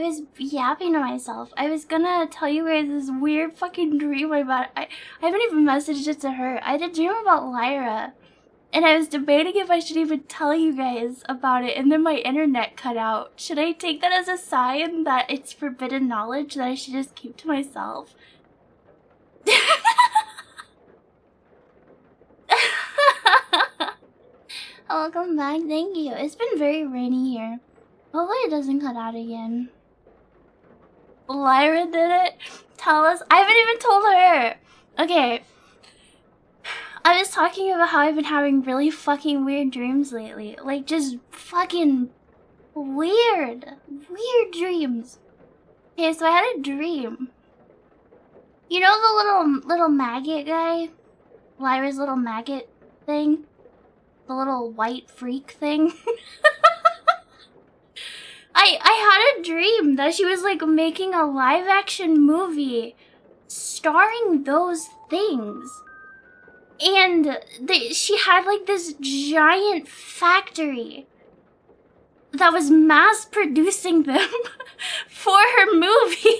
was yapping to myself. I was gonna tell you guys this weird fucking dream about. I haven't even messaged it to her. I had a dream about Lyra, and I was debating if I should even tell you guys about it, and then my internet cut out. Should I take that as a sign that it's forbidden knowledge that I should just keep to myself? Welcome back, thank you. It's been very rainy here. Hopefully it doesn't cut out again. Lyra did it? Tell us. I haven't even told her. Okay. I was talking about how I've been having really fucking weird dreams lately. Like, just fucking weird dreams. Okay, so I had a dream. You know the little maggot guy? Lyra's little maggot thing? The little white freak thing? I had a dream that she was like making a live action movie starring those things. And she had like this giant factory that was mass producing them for her movie.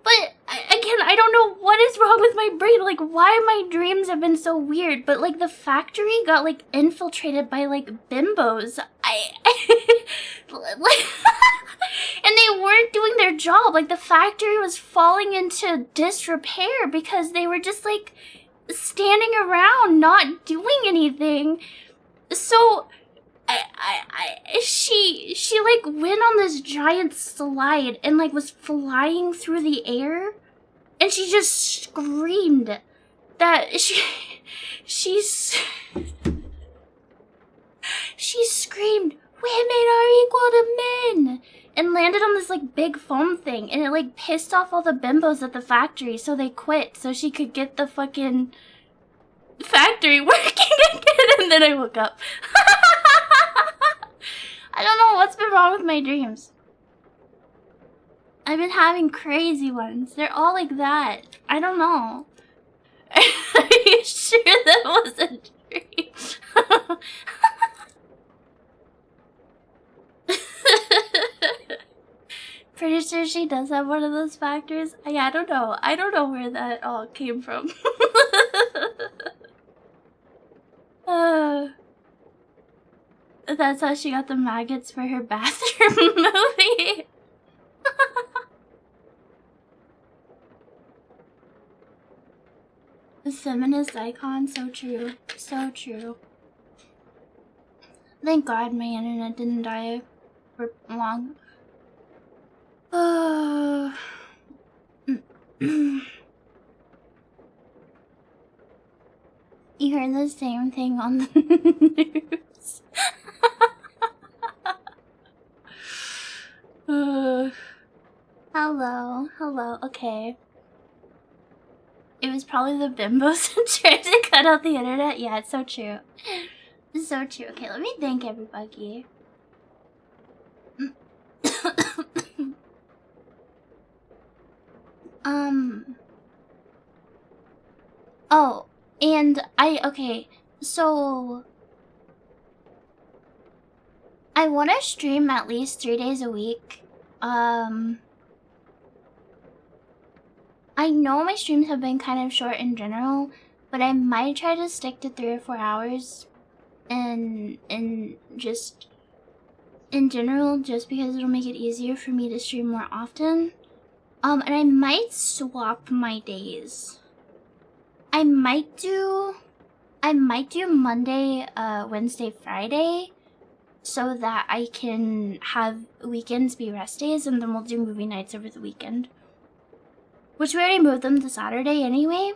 But again, I don't know what is wrong with my brain. Like, why my dreams have been so weird. But like the factory got like infiltrated by like bimbos. Like, and they weren't doing their job. Like the factory was falling into disrepair because they were just like standing around not doing anything. So she like went on this giant slide and like was flying through the air, and she just screamed that she screamed, "Women are equal to men!" and landed on this like big foam thing, and it like pissed off all the bimbos at the factory, so they quit so she could get the fucking factory working again. And then I woke up. I don't know what's been wrong with my dreams. I've been having crazy ones. They're all like that. I don't know. Are you sure that was a dream? Pretty sure she does have one of those factories. I don't know. I don't know where that all came from. That's how she got the maggots for her bathroom movie. A feminist icon, so true. So true. Thank God my internet didn't die for long. You heard the same thing on the news. Hello, okay. It was probably the bimbos trying to cut out the internet. Yeah, it's so true. It's so true. Okay, let me thank everybody. Oh, and okay, so I want to stream at least 3 days a week. I know my streams have been kind of short in general, but I might try to stick to 3 or 4 hours and just in general, just because it'll make it easier for me to stream more often. And I might swap my days. I might do Monday, Wednesday, Friday, so that I can have weekends be rest days, and then we'll do movie nights over the weekend. Which we already moved them to Saturday anyway.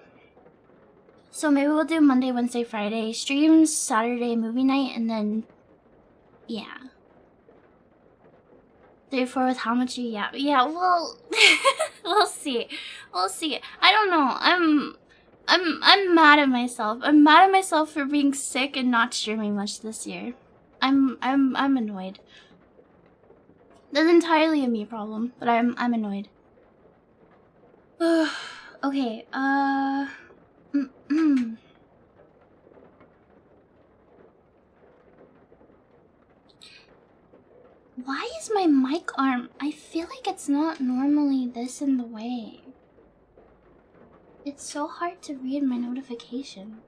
So maybe we'll do Monday, Wednesday, Friday streams, Saturday movie night, and then, yeah. 3 or 4 with how much yeah, well, we'll see. We'll see. I don't know. I'm mad at myself. I'm mad at myself for being sick and not streaming much this year. I'm annoyed. That's entirely a me problem, but I'm annoyed. Okay, Why is my mic arm? I feel like it's not normally this in the way. It's so hard to read my notification.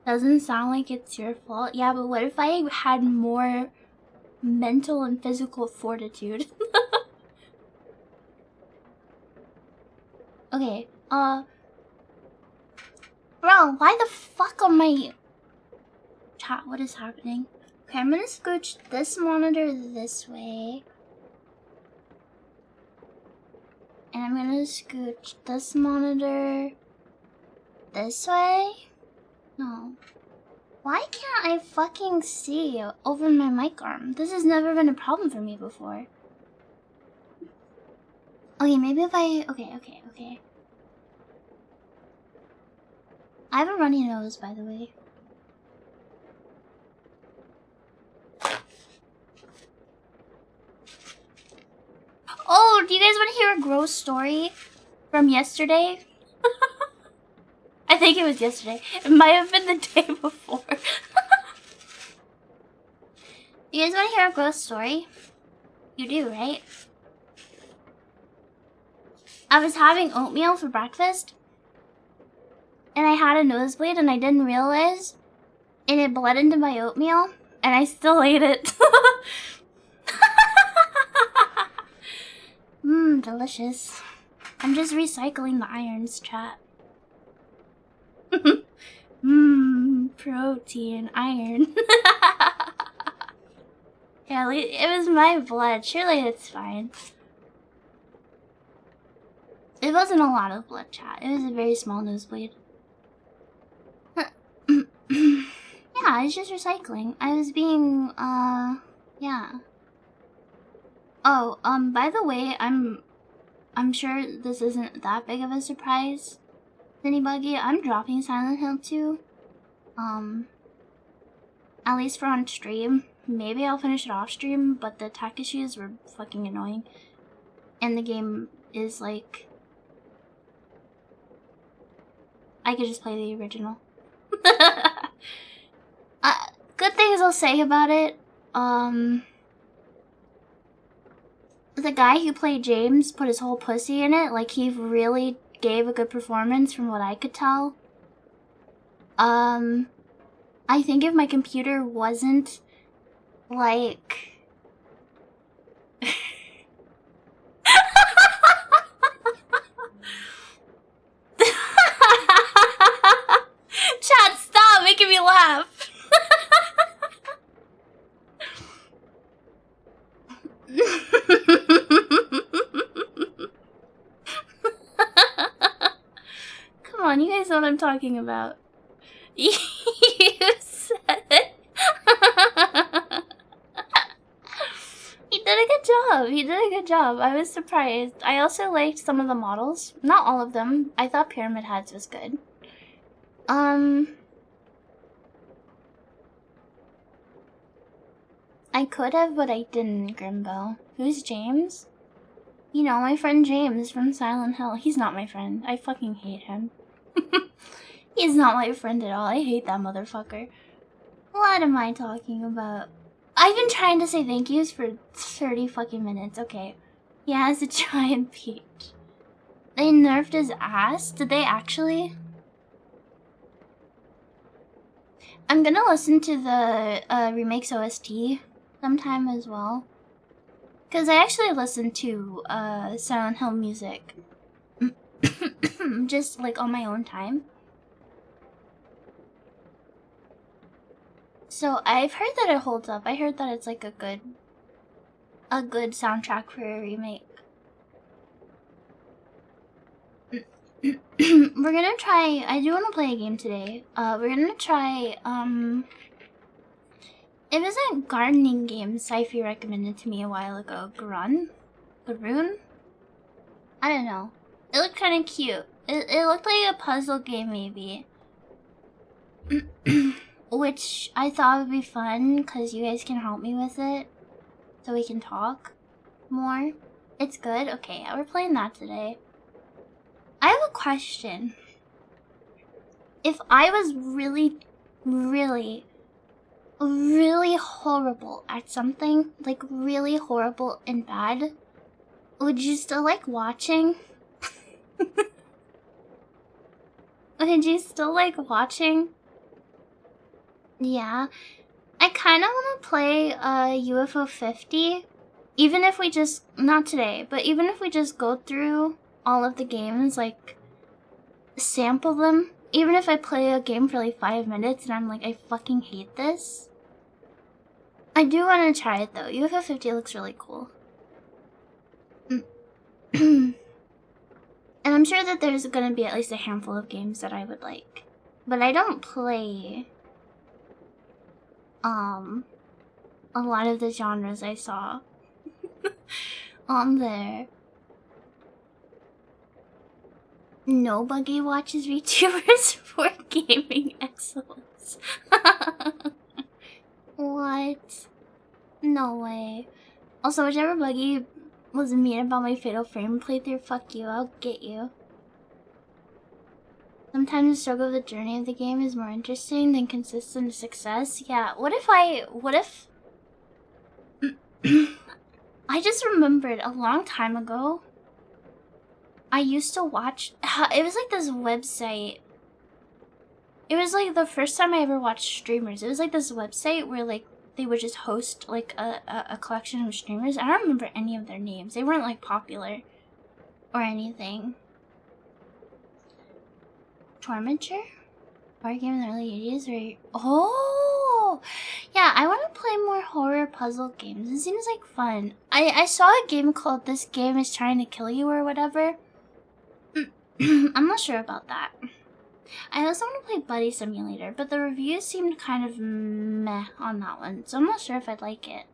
Doesn't sound like it's your fault. Yeah, but what if I had more mental and physical fortitude? Okay, bro, why the fuck on my chat? What is happening? Okay, I'm gonna scooch this monitor this way. And I'm gonna scooch this monitor this way? No. Why can't I fucking see over my mic arm? This has never been a problem for me before. Okay, maybe if I... Okay. I have a runny nose, by the way. Oh, do you guys want to hear a gross story from yesterday? I think it was yesterday. It might have been the day before. You guys want to hear a gross story? You do, right? I was having oatmeal for breakfast. And I had a nosebleed and I didn't realize. And it bled into my oatmeal. And I still ate it. Delicious. I'm just recycling the irons, chat. Protein, iron. Yeah, it was my blood. Surely it's fine. It wasn't a lot of blood, chat. It was a very small nosebleed. Yeah, it's just recycling. I was being, yeah. Oh, by the way, I'm sure this isn't that big of a surprise to anybody. I'm dropping Silent Hill 2. At least for on stream. Maybe I'll finish it off stream, but the tech issues were fucking annoying. And the game is like... I could just play the original. Good things I'll say about it. The guy who played James put his whole pussy in it. Like, he really gave a good performance from what I could tell. I think if my computer wasn't, like... Chat, stop making me laugh! Come on, you guys know what I'm talking about. You said it. He did a good job. He did a good job. I was surprised. I also liked some of the models. Not all of them. I thought Pyramid Heads was good. I could have, but I didn't, Grimbo. Who's James? You know, my friend James from Silent Hill. He's not my friend. I fucking hate him. He's not my friend at all. I hate that motherfucker. What am I talking about? I've been trying to say thank yous for 30 fucking minutes. Okay. He has a giant peach. They nerfed his ass? Did they actually? I'm gonna listen to the remakes OST sometime as well. Because I actually listen to Silent Hill music. Just like on my own time. So I've heard that it holds up. I heard that it's like a good soundtrack for a remake. We're gonna try, I do want to play a game today. We're gonna try, it was a gardening game Syfy recommended to me a while ago. Garoon? I don't know. It looked kind of cute. It looked like a puzzle game maybe. Which I thought would be fun because you guys can help me with it. So we can talk more. It's good? Okay, we're playing that today. I have a question. If I was really, really, really horrible at something, like really horrible and bad, would you still like watching? Would you still like watching? Yeah. I kind of want to play UFO 50. Even if we just, not today, but even if we just go through all of the games, like, sample them. Even if I play a game for like 5 minutes and I'm like, I fucking hate this. I do want to try it though. UFO 50 looks really cool. And I'm sure that there's gonna be at least a handful of games that I would like. But I don't play a lot of the genres I saw on there. Nobody watches VTubers for gaming excellence. What? No way. Also, whichever buggy was mean about my Fatal Frame playthrough, fuck you, I'll get you. Sometimes the struggle of the journey of the game is more interesting than consistent success. Yeah, what if I just remembered a long time ago, I used to watch, it was like this website. It was like the first time I ever watched streamers. It was like this website where like they would just host like a collection of streamers. I don't remember any of their names. They weren't like popular or anything. Tormenture? Horror game in the early 80s or... Oh! Yeah, I want to play more horror puzzle games. It seems like fun. I saw a game called This Game Is Trying to Kill You or whatever. I'm not sure about that. I also want to play Buddy Simulator, but the reviews seemed kind of meh on that one, so I'm not sure if I'd like it.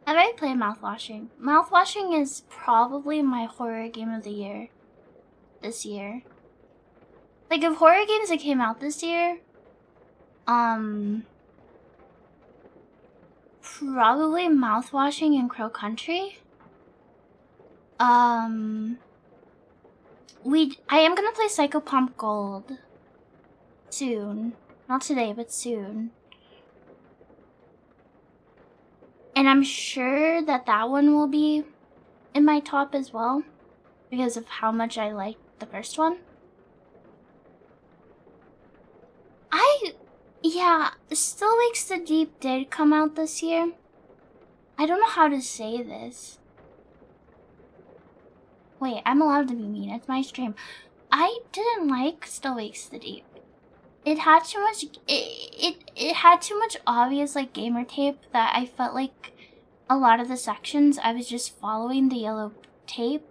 I've already played Mouthwashing. Mouthwashing is probably my horror game of the year. This year. Like, of horror games that came out this year, probably Mouthwashing and Crow Country. I am gonna play Psychopomp Gold soon. Not today, but soon. And I'm sure that that one will be in my top as well, because of how much I liked the first one. Yeah, Still Wakes the Deep did come out this year. I don't know how to say this. Wait, I'm allowed to be mean. It's my stream. I didn't like Still Wakes the Deep. It had too much. It had too much obvious like gamer tape that I felt like a lot of the sections I was just following the yellow tape.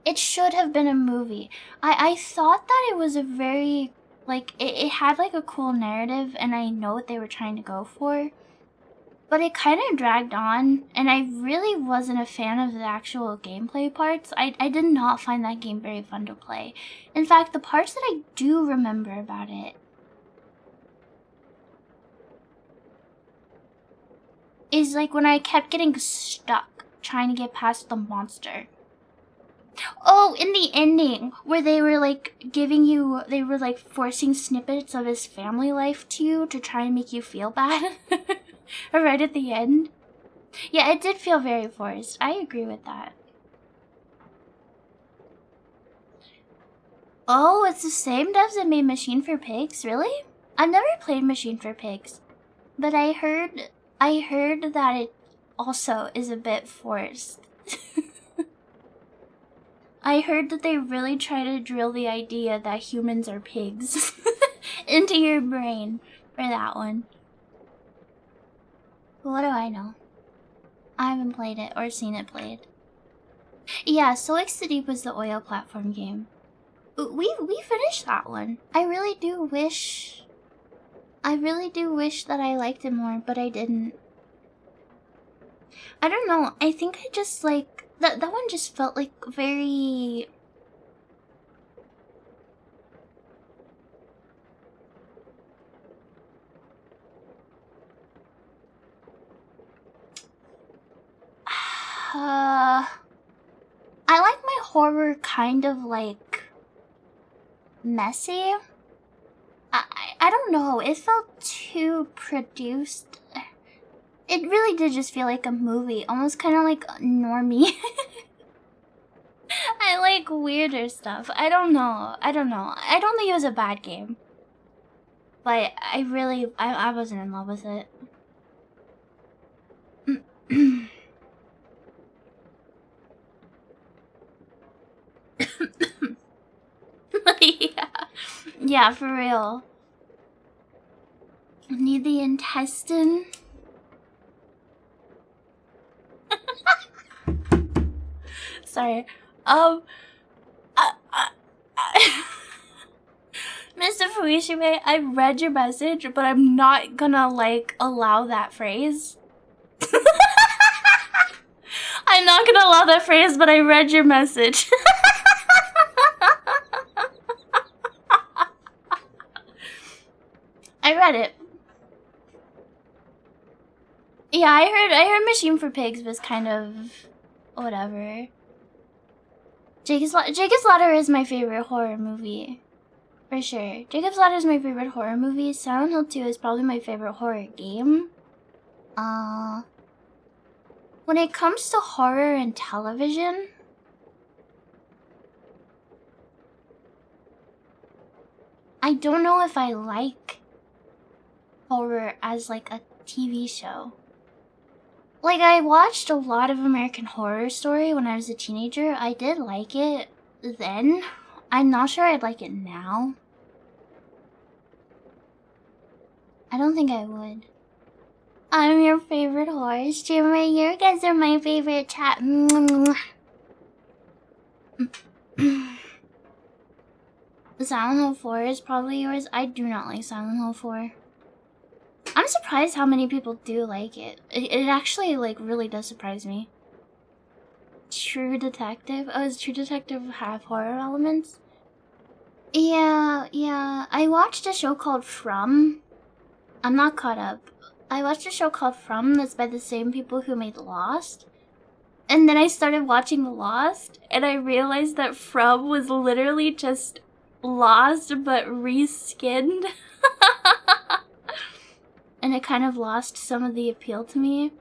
It should have been a movie. I thought that it was a very like it had like a cool narrative, and I know what they were trying to go for. But it kind of dragged on, and I really wasn't a fan of the actual gameplay parts. I did not find that game very fun to play. In fact, the parts that I do remember about it is like when I kept getting stuck trying to get past the monster. Oh, in the ending, where they were like they were like forcing snippets of his family life to you to try and make you feel bad. Right at the end. Yeah, it did feel very forced. I agree with that. Oh, it's the same devs that made Machine for Pigs? Really? I've never played Machine for Pigs, but I heard that it also is a bit forced. I heard that they really try to drill the idea that humans are pigs into your brain for that one. But what do I know? I haven't played it or seen it played. Yeah, Still Wakes the Deep was the oil platform game. We finished that one. I really do wish that I liked it more, but I didn't. I don't know. I think I just like that one just felt like very I like my horror kind of like messy. I don't know. It felt too produced. It really did just feel like a movie, almost kind of like normie. I like weirder stuff. I don't know. I don't think it was a bad game. But I wasn't in love with it. Yeah. Yeah, for real. Need the intestine. Sorry. Mr. Fuishime, I read your message, but I'm not gonna, like, allow that phrase. I'm not gonna allow that phrase, but I read your message. I read it. Yeah, I heard Machine for Pigs was kind of whatever. Jacob's Ladder is my favorite horror movie. For sure. Jacob's Ladder is my favorite horror movie. Silent Hill 2 is probably my favorite horror game. When it comes to horror and television, I don't know if I like horror as like a TV show. Like, I watched a lot of American Horror Story when I was a teenager. I did like it then. I'm not sure I'd like it now. I don't think I would. I'm your favorite horror streamer. You guys are my favorite chat. Silent Hill 4 is probably yours. I do not like Silent Hill 4. I'm surprised how many people do like it. It actually, like, really does surprise me. True Detective? Oh, does True Detective have horror elements? Yeah. I watched a show called From. I'm not caught up. I watched a show called From that's by the same people who made Lost. And then I started watching Lost, and I realized that From was literally just Lost, but reskinned. And it kind of lost some of the appeal to me.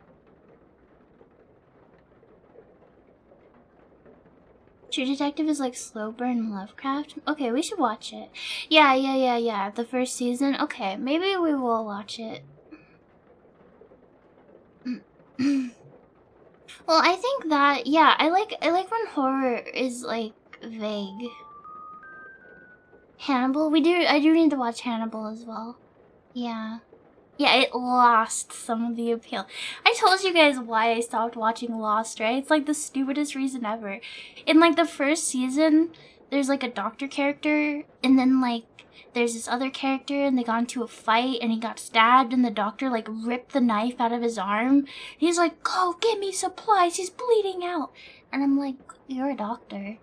True Detective is like slow burn Lovecraft. Okay, we should watch it. Yeah. The first season. Okay, maybe we will watch it. Well, I think that, yeah, I like when horror is like vague. Hannibal? I do need to watch Hannibal as well. Yeah, it lost some of the appeal. I told you guys why I stopped watching Lost, right? It's like the stupidest reason ever. In like the first season, there's like a doctor character, and then like there's this other character, and they got into a fight, and he got stabbed, and the doctor like ripped the knife out of his arm. He's like, "Go get me supplies, he's bleeding out." And I'm like, "You're a doctor.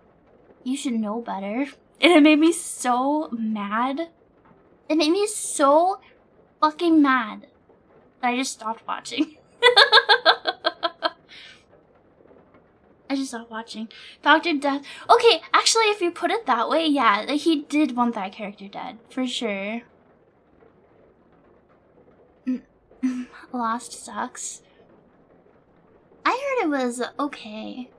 You should know better." And it made me so mad. It made me so fucking mad that I just stopped watching. I just stopped watching. Dr. Death. Okay, actually, if you put it that way, yeah, he did want that character dead, for sure. Lost sucks. I heard it was okay.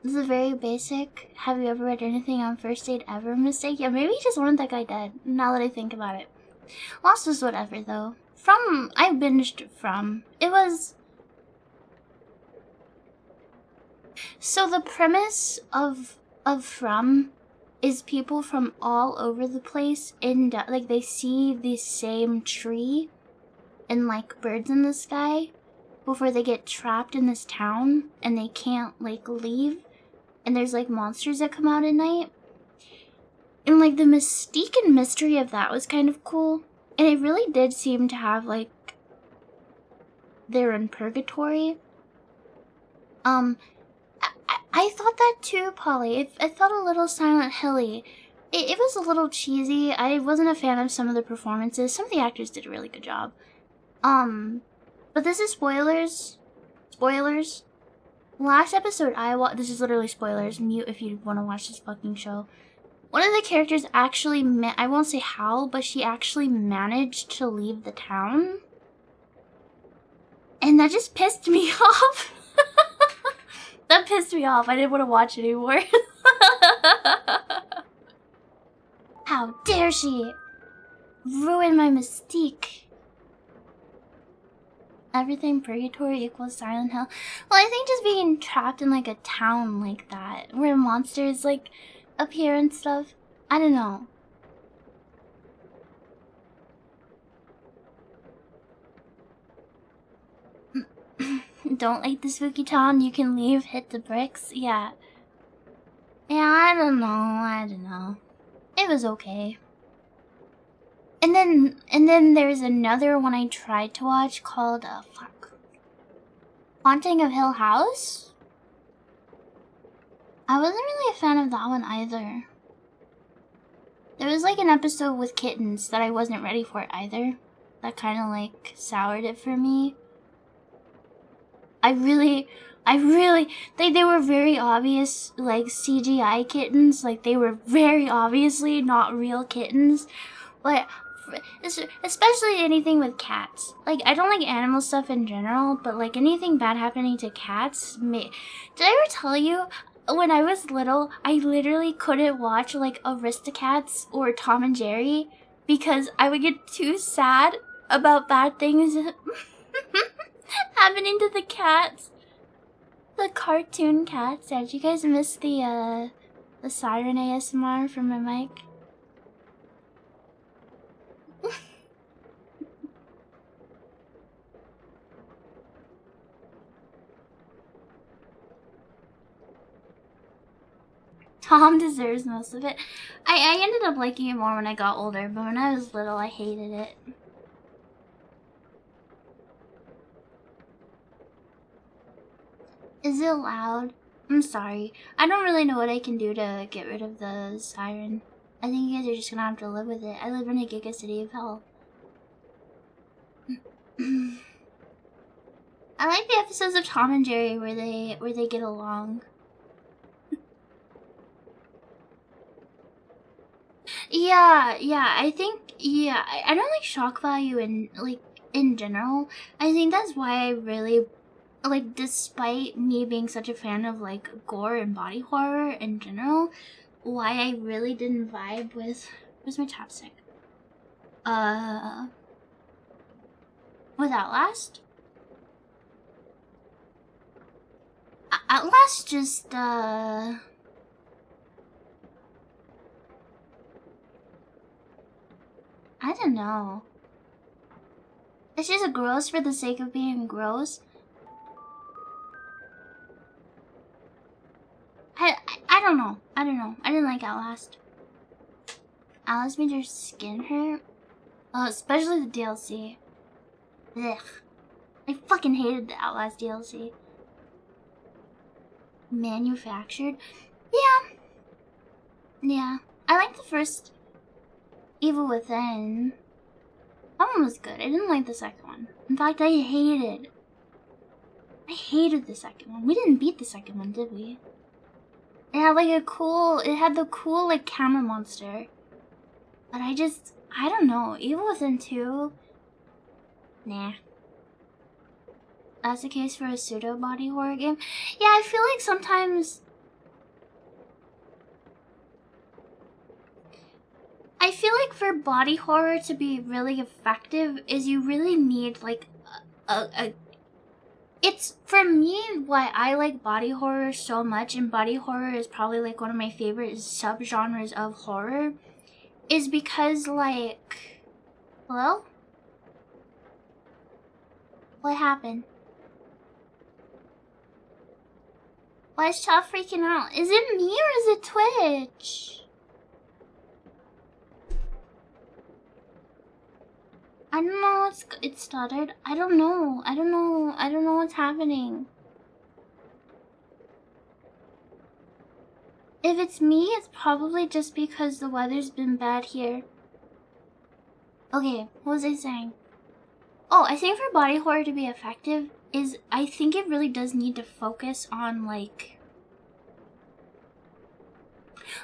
This is very basic. Have you ever read anything on First Date Ever mistake? Yeah, maybe he just wanted that guy dead, now that I think about it. Lost was whatever, though. I binged From. It was... So the premise of From is people from all over the place like they see the same tree and like birds in the sky before they get trapped in this town and they can't like leave, and there's like monsters that come out at night, and like the mystique and mystery of that was kind of cool, and it really did seem to have like they're in purgatory. I thought that too, Polly. It felt a little Silent Hilly. It was a little cheesy. I wasn't a fan of some of the performances. Some of the actors did a really good job. But this is spoilers. Spoilers. Last episode I watched, this is literally spoilers, mute if you want to watch this fucking show. One of the characters actually, I won't say how, but she actually managed to leave the town. And that just pissed me off. That pissed me off. I didn't want to watch it anymore. How dare she ruin my mystique? Everything purgatory equals Silent Hill. Well, I think just being trapped in like a town like that, where monsters like appear and stuff. I don't know. Don't like the spooky town, you can leave, hit the bricks. Yeah. Yeah, I don't know. It was okay. And then there's another one I tried to watch called Haunting of Hill House. I wasn't really a fan of that one either. There was like an episode with kittens that I wasn't ready for either. That kind of like soured it for me. I really, they were very obvious, like, CGI kittens. Like, they were very obviously not real kittens. But, especially anything with cats. Like, I don't like animal stuff in general, but, like, anything bad happening to cats, did I ever tell you, when I was little, I literally couldn't watch, like, Aristocats or Tom and Jerry, because I would get too sad about bad things happening to the cats. The cartoon cats. Yeah, did you guys miss the siren ASMR from my mic? Tom deserves most of it. I ended up liking it more when I got older, but when I was little, I hated it. Is it loud? I'm sorry. I don't really know what I can do to get rid of the siren. I think you guys are just gonna have to live with it. I live in a giga city of hell. I like the episodes of Tom and Jerry where they get along. Yeah, I think, yeah, I don't like shock value in general. I think that's why I really, like, despite me being such a fan of, like, gore and body horror in general, why I really didn't vibe with, where's my chapstick? With Outlast? Outlast just, I don't know. It's just gross for the sake of being gross. I don't know. I didn't like Outlast. Outlast made your skin hurt. Oh, especially the DLC. Ugh. I fucking hated the Outlast DLC. Manufactured? Yeah. I liked the first Evil Within. That one was good. I didn't like the second one. In fact, I hated the second one. We didn't beat the second one, did we? It had like the cool like camera monster. But I don't know. Evil Within 2, nah. That's the case for a pseudo body horror game. Yeah, I feel like sometimes I feel like for body horror to be really effective is you really need like it's, for me, why I like body horror so much, and body horror is probably like one of my favorite subgenres of horror, is because like, hello? What happened? Why is chat freaking out? Is it me or is it Twitch? I don't know, it stuttered. I don't know what's happening. If it's me, it's probably just because the weather's been bad here. Okay, what was I saying? Oh, I think for body horror to be effective, is I think it really does need to focus on, like...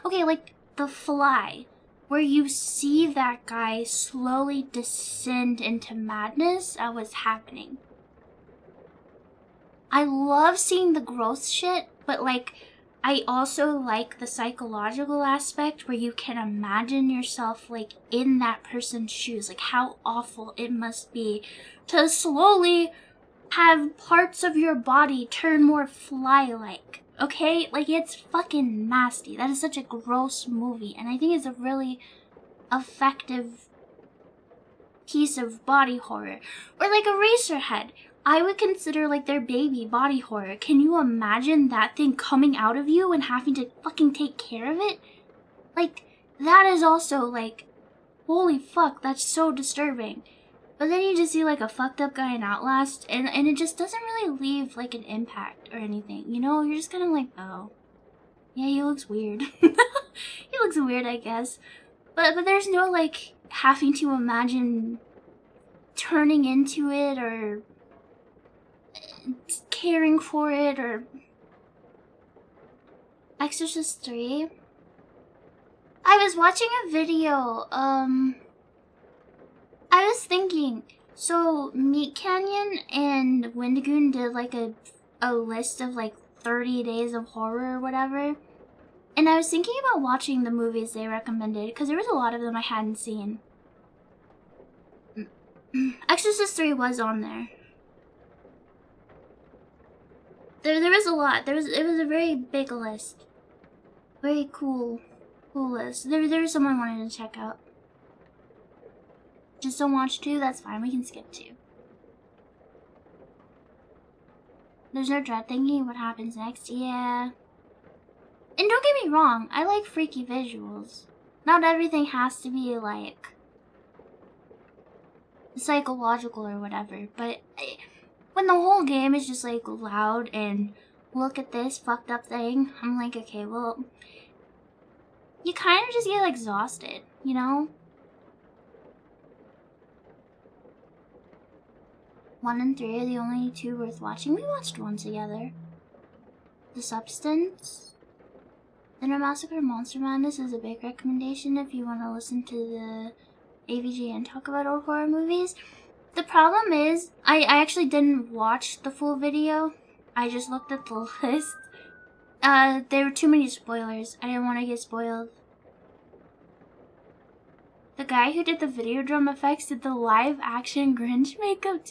Okay, like The Fly, where you see that guy slowly descend into madness at what's happening. I love seeing the gross shit, but like, I also like the psychological aspect where you can imagine yourself like in that person's shoes, like how awful it must be to slowly have parts of your body turn more fly-like. Okay? Like, it's fucking nasty. That is such a gross movie, and I think it's a really effective piece of body horror. Or like Eraserhead. I would consider like their baby body horror. Can you imagine that thing coming out of you and having to fucking take care of it? Like, that is also like, holy fuck, that's so disturbing. But then you just see like a fucked up guy in Outlast, and it just doesn't really leave like an impact or anything, you know? You're just kind of like, oh, yeah, he looks weird. He looks weird, I guess. But there's no like having to imagine turning into it or caring for it. Or Exorcist 3. I was watching a video, I was thinking, so Meat Canyon and Wendigoon did like a list of like 30 days of horror or whatever. And I was thinking about watching the movies they recommended, because there was a lot of them I hadn't seen. Exorcist 3 was on there. There was a lot. It was a very big list. Very cool list. There was someone I wanted to check out. Just don't watch 2, that's fine, we can skip 2. There's no dread thinking what happens next, yeah. And don't get me wrong, I like freaky visuals. Not everything has to be like psychological or whatever, but when the whole game is just like loud and look at this fucked up thing, I'm like, okay, well, you kind of just get exhausted, you know? 1 and 3 are the only 2 worth watching. We watched 1 together. The Substance. Dinner Massacre Monster Madness is a big recommendation if you want to listen to the AVG and talk about old horror movies. The problem is, I actually didn't watch the full video. I just looked at the list. There were too many spoilers. I didn't want to get spoiled. The guy who did the video drum effects did the live action Grinch makeup.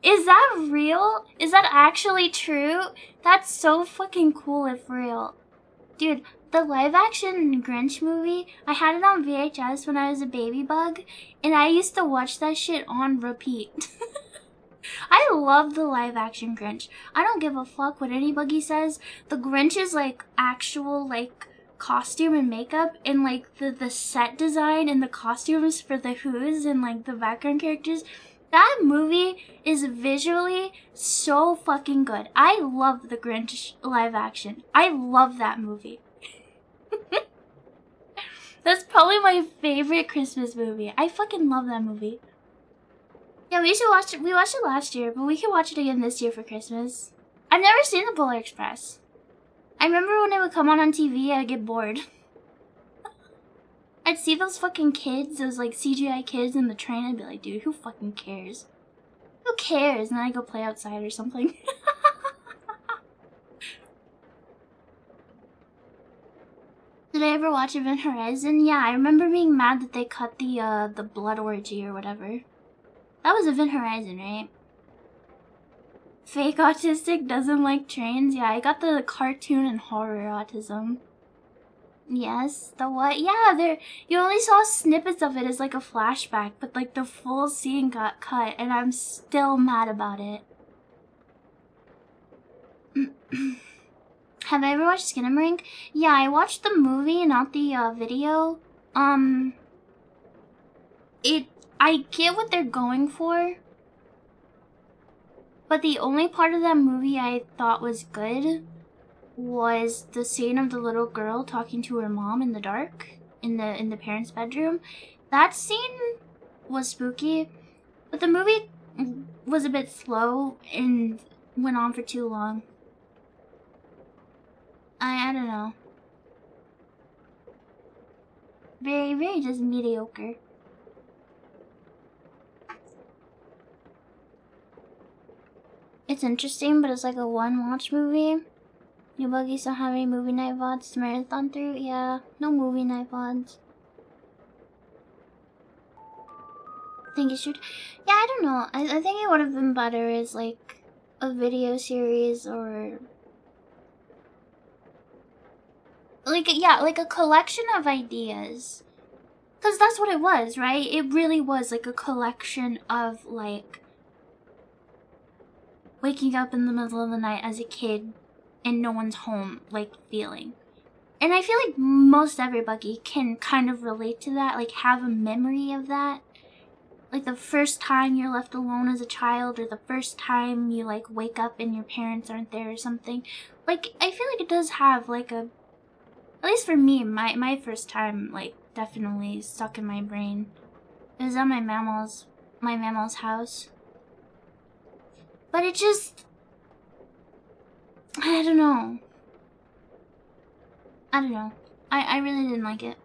Is that real? Is that actually true? That's so fucking cool if real. Dude, the live action Grinch movie, I had it on VHS when I was a baby bug, and I used to watch that shit on repeat. I love the live action Grinch. I don't give a fuck what anybody says. The Grinch is like actual like costume and makeup, and like the set design and the costumes for the Who's and like the background characters. That movie is visually so fucking good. I love the Grinch live action. I love that movie. That's probably my favorite Christmas movie. I fucking love that movie. Yeah, we should watch it. We watched it last year, but we can watch it again this year for Christmas. I've never seen the Polar Express. I remember when it would come on TV, I'd get bored. I'd see those fucking kids, those like CGI kids in the train, I'd be like, dude, who fucking cares? Who cares? And then I'd go play outside or something. Did I ever watch Event Horizon? Yeah, I remember being mad that they cut the blood orgy or whatever. That was Event Horizon, right? Fake autistic doesn't like trains? Yeah, I got the cartoon and horror autism. Yes, the what? Yeah, there. You only saw snippets of it as like a flashback, but like the full scene got cut, and I'm still mad about it. Have I ever watched Skinamarink? Yeah, I watched the movie, not the video. I get what they're going for, but the only part of that movie I thought was good was the scene of the little girl talking to her mom in the dark in the parents' bedroom. That scene was spooky, but the movie was a bit slow, and went on for too long. I don't know. Very, very just mediocre. It's interesting, but it's like a one-watch movie. You buggies don't have any movie night VODs to marathon through? Yeah, no movie night VODs. I think it should. Yeah, I don't know. I think it would have been better as like a video series or like like a collection of ideas. Cause that's what it was, right? It really was like a collection of like waking up in the middle of the night as a kid and no one's home, like feeling. And I feel like most everybody can kind of relate to that, like have a memory of that. Like the first time you're left alone as a child, or the first time you like wake up and your parents aren't there or something. Like I feel like it does have like a, at least for me, my first time like definitely stuck in my brain. It was at my mammal's house. But it just, I don't know. I really didn't like it.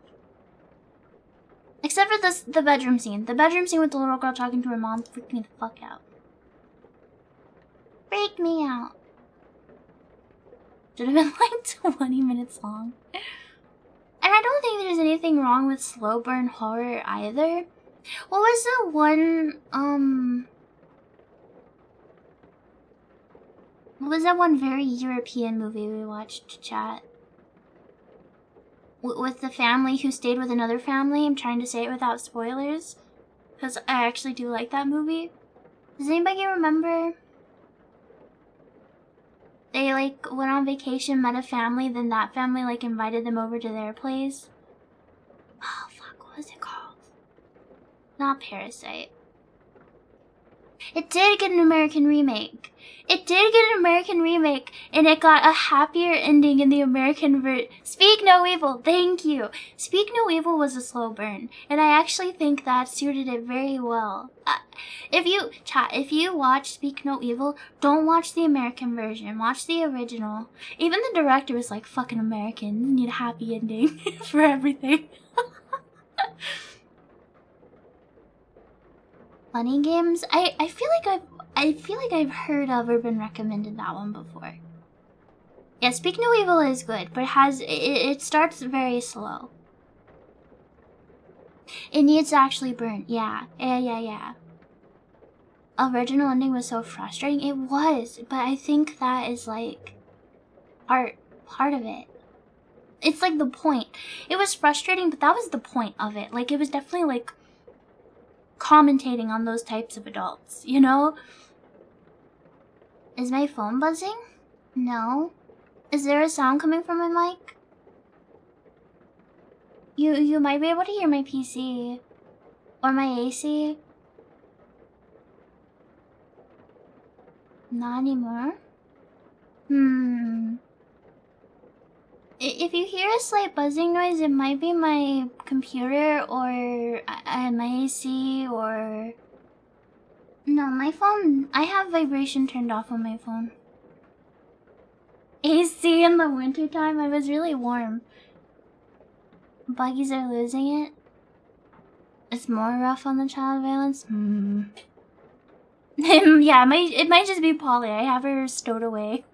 Except for the bedroom scene. The bedroom scene with the little girl talking to her mom freaked me the fuck out. Freaked me out. Should have been like 20 minutes long. And I don't think there's anything wrong with slow burn horror either. What was the one, what was that one very European movie we watched, chat? With the family who stayed with another family. I'm trying to say it without spoilers, because I actually do like that movie. Does anybody remember? They like went on vacation, met a family, then that family like invited them over to their place. Oh fuck, what was it called? Not Parasite. It did get an American remake. It did get an American remake, and it got a happier ending in the American version. Speak No Evil, thank you. Speak No Evil was a slow burn, and I actually think that suited it very well. If you watch Speak No Evil, don't watch the American version. Watch the original. Even the director was like, fucking Americans need a happy ending for everything. Funny Games? I feel like I've heard of or been recommended that one before. Yeah, Speak No Evil is good, but it starts very slow. It needs to actually burn. Yeah. Original ending was so frustrating. It was, but I think that is like part of it. It's like the point. It was frustrating, but that was the point of it. Like it was definitely like commentating on those types of adults, you know? Is my phone buzzing? No. Is there a sound coming from my mic? You might be able to hear my PC. Or my AC. Not anymore? If you hear a slight buzzing noise, it might be my computer or my AC or... No, my phone... I have vibration turned off on my phone. AC in the wintertime? I was really warm. Buggies are losing it. It's more rough on the child violence? Yeah, it might just be Polly. I have her stowed away.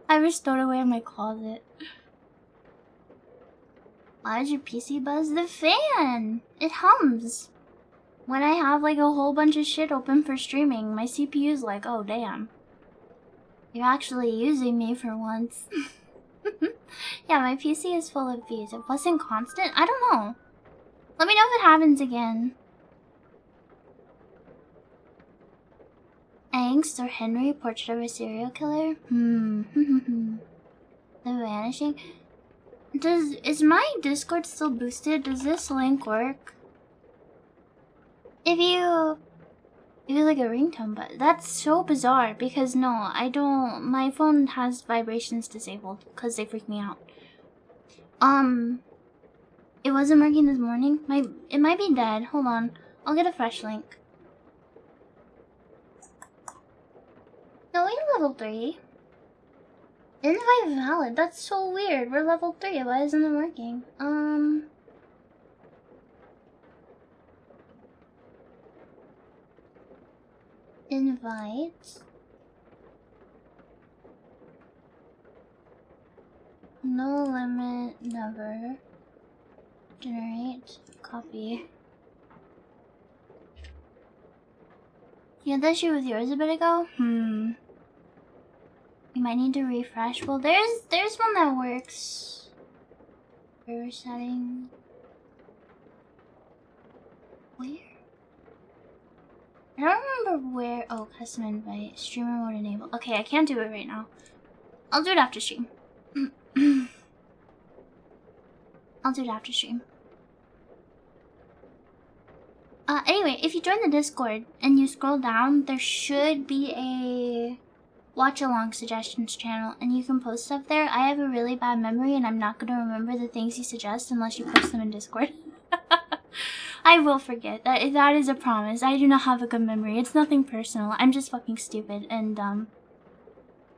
I have her stowed away in my closet. Why does your PC buzz? The fan! It hums. When I have like a whole bunch of shit open for streaming, my CPU's like, oh damn. You're actually using me for once. Yeah, my PC is full of bees. It wasn't constant? I don't know. Let me know if it happens again. Angst or Henry, Portrait of a Serial Killer? The Vanishing? Is my Discord still boosted? Does this link work? If you like a ringtone, but that's so bizarre because no, I don't. My phone has vibrations disabled because they freak me out. It wasn't working this morning. It might be dead. Hold on, I'll get a fresh link. level 3. Invite valid. That's so weird. We're level 3. Why isn't it working? Invite. No limit, never. Generate, copy. You had that issue with yours a bit ago? You might need to refresh. Well, there's one that works. Server setting. Where? I don't remember where. Oh, custom invite. Streamer mode enable. Okay, I can't do it right now. I'll do it after stream. I'll do it after stream. Anyway, if you join the Discord and you scroll down, there should be a watch along suggestions channel and you can post stuff there. I have a really bad memory and I'm not going to remember the things you suggest unless you post them in Discord. I will forget. That is a promise. I do not have a good memory. It's nothing personal. I'm just fucking stupid and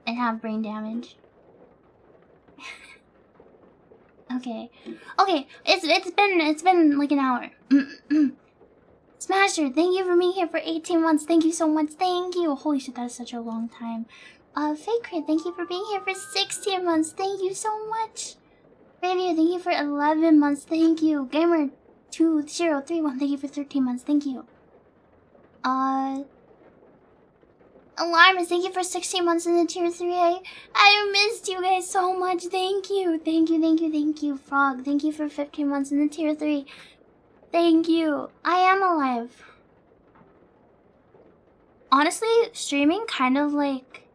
have brain damage. Okay. It's been like an hour. Smasher, thank you for being here for 18 months. Thank you so much. Thank you. Holy shit, that is such a long time. Fake Crit, thank you for being here for 16 months. Thank you so much. Radio, thank you for 11 months. Thank you. Gamer2031, thank you for 13 months. Thank you. Alarmist, thank you for 16 months in the tier 3A. I missed you guys so much. Thank you. Thank you. Frog, thank you for 15 months in the tier 3. Thank you. I am alive. Honestly, streaming kind of like...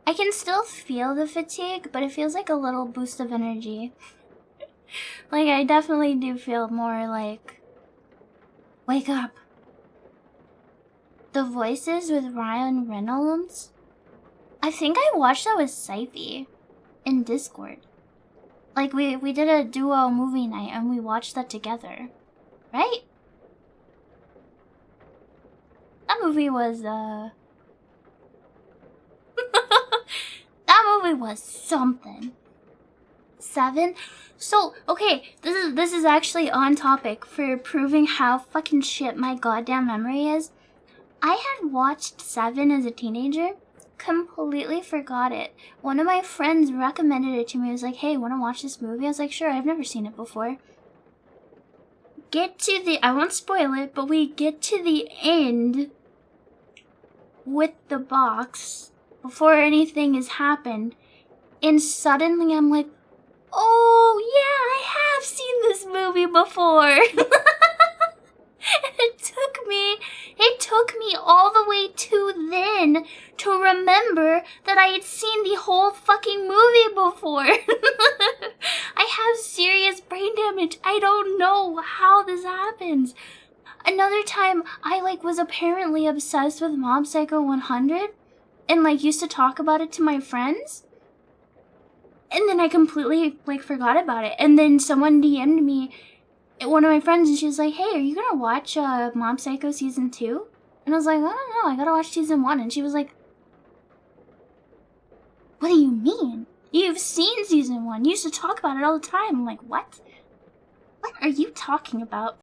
I can still feel the fatigue, but it feels like a little boost of energy. Like, I definitely do feel more like... Wake up. The Voices with Ryan Reynolds? I think I watched that with Syfy in Discord. Like, we did a duo movie night and we watched that together. Right? That movie was, that movie was something. 7? So, okay, this is actually on topic for proving how fucking shit my goddamn memory is. I had watched 7 as a teenager, completely forgot it. One of my friends recommended it to me. He was like, hey, wanna watch this movie? I was like, sure, I've never seen it before. Get to the, I won't spoil it, but we get to the end with the box before anything has happened. And suddenly I'm like, oh yeah, I have seen this movie before. It took me all the way to then to remember that I had seen the whole fucking movie before. I have serious brain damage. I don't know how this happens. Another time, I was apparently obsessed with Mob Psycho 100 and used to talk about it to my friends. And then I completely forgot about it. And then someone DM'd me, one of my friends, and she was like, hey, are you gonna watch Mob Psycho season 2? And I was like, I don't know, I gotta watch season 1. And she was like, what do you mean? You've seen season 1. You used to talk about it all the time. I'm like, what? What are you talking about?